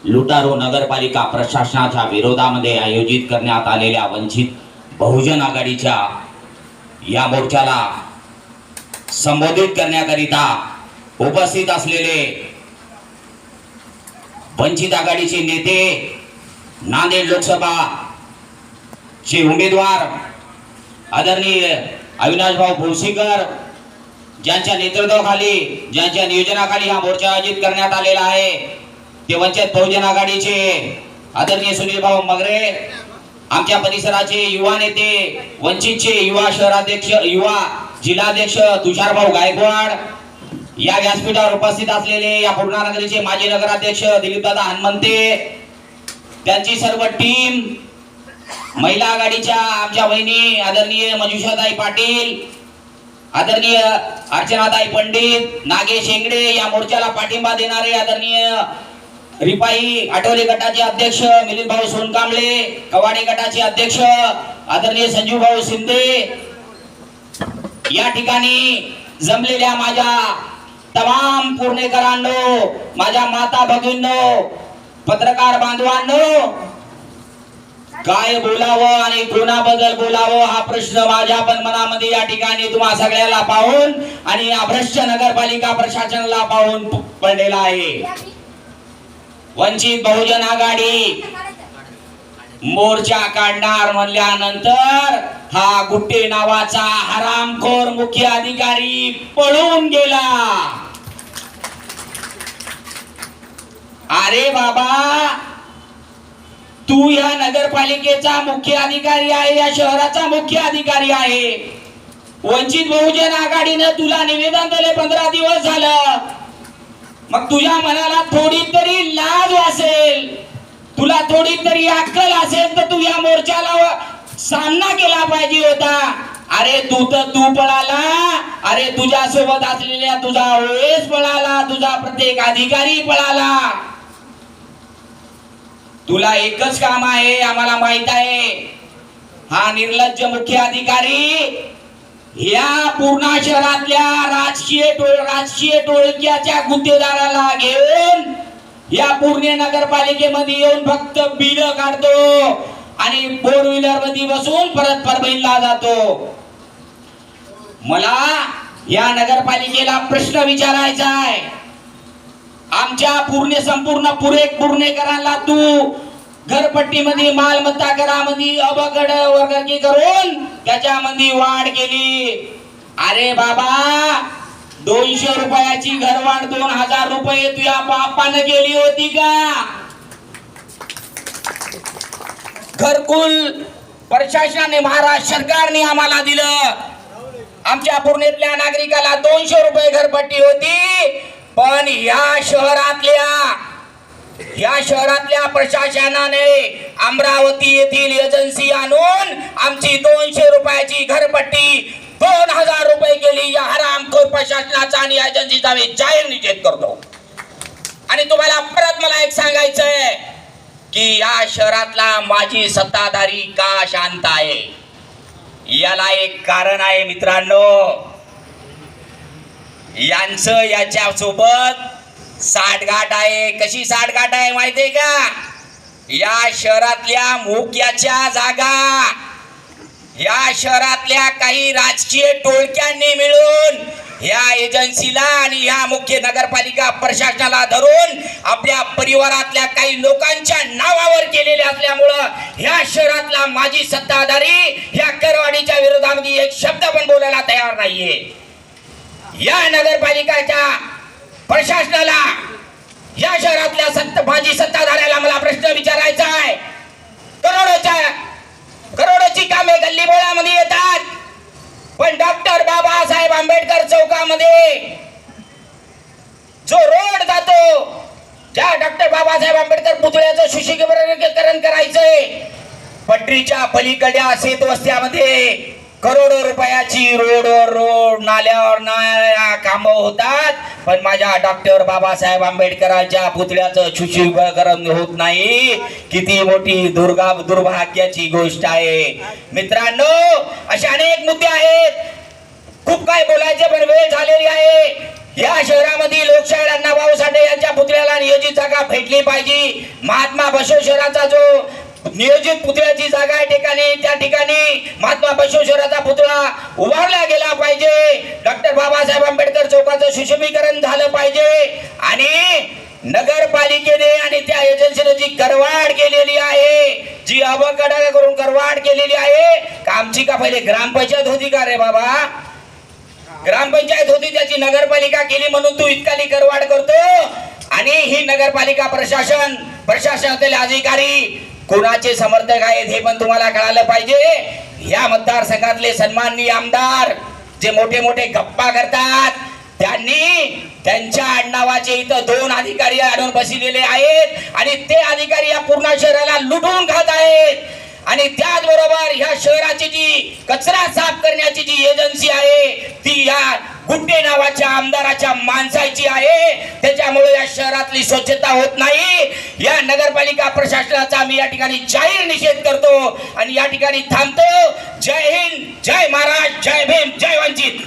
Lautaro नगरपालिका प्रशासनाच्या विरोधामध्ये आयोजित करण्यात आलेल्या वंचित बहुजन आघाडीच्या या मोर्चाला संबोधित करण्याकरिता उपस्थित असलेले वंचित आघाडीचे नेते, नांदेड लोकसभा चे उमेदवार आदरणीय अविनाश भाऊ भोसीकर, ज्यांच्या नेतृत्वाखाली, ज्यांच्या नियोजनाखाली हा मोर्चा आयोजित करण्यात आलेला आहे, ते वंचित बहुजन आघाडीचे आदरणीय सुनील भाऊ मगरे, आमच्या परिसराचे युवा नेते, वंचितचे युवा शहराध्यक्ष, युवा जिल्हाध्यक्ष तुषार भाऊ गायकवाड, या व्यासपीठावर उपस्थित असलेले या पूर्णा नगरीचे माजी नगराध्यक्ष दिलीप दादा हनुमंते, त्यांची सर्व टीम, महिला आघाडीच्या आमच्या वहिनी आदरणीय मंजुषाताई पाटील, आदरणीय अर्चनाताई पंडित, नागेश शेंगडे, या मोर्चाला पाठिंबा देणारे आदरणीय रिपाई आठवले गटाचे अध्यक्ष मिलिंद भाऊ सोनकांबळे, कवाडे गटाचे अध्यक्ष आदरणीय संजीव भाऊ शिंदे, या ठिकाणी जमलेल्या माझ्या तमाम पुणेकरांनो, माझ्या माता भगिनींनो, पत्रकार बांधवांनो, काय बोलावं आणि कोणाबद्दल बोलावं हा प्रश्न माझ्या पण मनामध्ये या ठिकाणी तुम्हा सगळ्याला पाहून आणि या भ्रष्ट नगरपालिका प्रशासनाला पाहून पडलेला आहे. वंचित बहुजन आघाडी मोर्चा काढणार म्हणल्यानंतर हा गुट्टे नावाचा हरामखोर मुख्य अधिकारी पळून गेला. अरे बाबा, तू या नगरपालिकेचा मुख्य अधिकारी आहे, या शहराचा मुख्य अधिकारी आहे. वंचित बहुजन आघाडीने तुला निवेदन दिले 15 दिवस झालं. मग तुझ्या मनाला थोडी तरी लाज असेल, तुला थोडी तरी अक्कल असेल तर तू या मोर्चाला सामना केला पाहिजे होता. अरे तू पळाला, अरे तुझ्या सोबत असलेल्या तुझा ओएस पळाला, तुझा प्रत्येक अधिकारी पळाला. तुला एकच काम आहे, आम्हाला माहित आहे. हा निर्लज्ज मुख्य अधिकारी या पूर्णा शहरातल्या राजकीय टोळक्याच्या गुत्तेदाराला घेऊन या पूर्णे नगरपालिकेमध्ये येऊन फक्त बिल काढतो आणि 4 व्हीलर मध्ये बसून परत परभणीला जातो. मला या नगरपालिकेला प्रश्न विचारायचा आहे. आमच्या संपूर्ण पुणेकरांना तू घरपट्टीमध्ये, मालमत्ता करामध्ये अवघड वर्गणी करून त्याच्यामध्ये वाढ केली. अरे बाबा, 200 रुपयाची घरवाढ 2000 रुपये तुझ्या बापाने केली होती का? घरकुल प्रशासनाने, महाराष्ट्र सरकारने आम्हाला दिलं. आमच्या पुणेतल्या नागरिकाला 200 रुपये घरपट्टी होती. पण या शहरातल्या प्रशासनाने अमरावती येथील एजन्सी आणून आमची 200 रुपयाची घरपट्टी 2000 रुपये केली. या हरामखोर प्रशासनाचा आणि एजन्सीचा मी जाहीर निषेध करतो. आणि तुम्हाला परत मला एक सांगायचंय की या शहरातला माजी सत्ताधारी का शांत आहे, याला एक कारण आहे मित्रांनो. यांचं याच्या सोबत साठगाठ आहे. कशी साठगाठ आहे माहितीये का? या शहरातल्या मुख्याच्या जागा या शहरातल्या काही राजकीय टोळक्यांनी मिळून या एजन्सीला आणि या मुख्य नगरपालिका प्रशासनाला धरून आपल्या परिवारातल्या काही लोकांच्या नावावर केलेले असल्यामुळं या शहरातला माजी सत्ताधारी या करवाढीच्या विरोधामध्ये एक शब्द पण बोलायला तयार नाहीये. या नगरपालिकाच्या प्रशासनाला, या शहरातल्या माजी सत्ताधाऱ्याला मला प्रश्न विचारायचा आहे. करोडोची कामे गल्लीबोळामध्ये येतात, पण डॉक्टर बाबासाहेब आंबेडकर चौकामध्ये जो रोड जातो, ज्या डॉक्टर बाबासाहेब आंबेडकर पुतळ्याचं सुशोभीकरण करायचंय, पटरीच्या पलीकडल्या शेतवस्त्यामध्ये करोडो रुपयाची रोड नाल्यावर काम होतात, पण माझ्या डॉक्टर बाबासाहेब आंबेडकरांच्या पुतळ्याचं सुशोभीकरण होत नाही. किती मोठी दुर्भाग्याची गोष्ट आहे मित्रांनो. असे अनेक मुद्दे आहेत, खूप काय बोलायचे पण वेळ झालेली आहे. या शहरामध्ये लोकशाहीर अण्णाभाऊ साठे यांच्या पुतळ्याला नियोजित जागा भेटली पाहिजे. महात्मा बसवेश्वराचा जो नियोजित पुतळ्याची जागा आहे ठिकाणी, त्या ठिकाणी महात्मा बसवेश्वराचा पुतळा उभारला गेला पाहिजे. डॉक्टर बाबासाहेब आंबेडकर चौकाचं सुशोभीकरण झालं पाहिजे. आणि नगरपालिकेने आणि त्या एजन्सीने जी करवाढ केलेली आहे, जी अवकडा करून करवाढ केलेली आहे, का आमची का पहिले ग्रामपंचायत होती का रे बाबा? ग्रामपंचायत होती, त्याची नगरपालिका केली म्हणून तू इतकाली करवाढ करतो. आणि ही नगरपालिका प्रशासनातील अधिकारी कोणाचे समर्थक आहेत हे पण तुम्हाला कळालं पाहिजे. या मतदारसंघातले सन्माननीय आमदार जे मोठे मोठे गप्पा करतात, त्यांनी त्यांच्या आडनावाचे इथं 2 अधिकारी आणून बसलेले आहेत आणि ते अधिकारी या पूर्ण शहराला लुटून खात आहेत. आणि त्याचबरोबर ह्या शहराची जी कचरा साफ करण्याची जी एजन्सी आहे ती या गुड्डे नावाच्या आमदाराच्या माणसाची आहे. त्याच्यामुळे या शहरातली स्वच्छता होत नाही. या नगरपालिका प्रशासनाचा मी या ठिकाणी जाहीर निषेध करतो आणि या ठिकाणी थांबतो. जय हिंद, जय महाराष्ट्र, जय भीम, जय वंचित.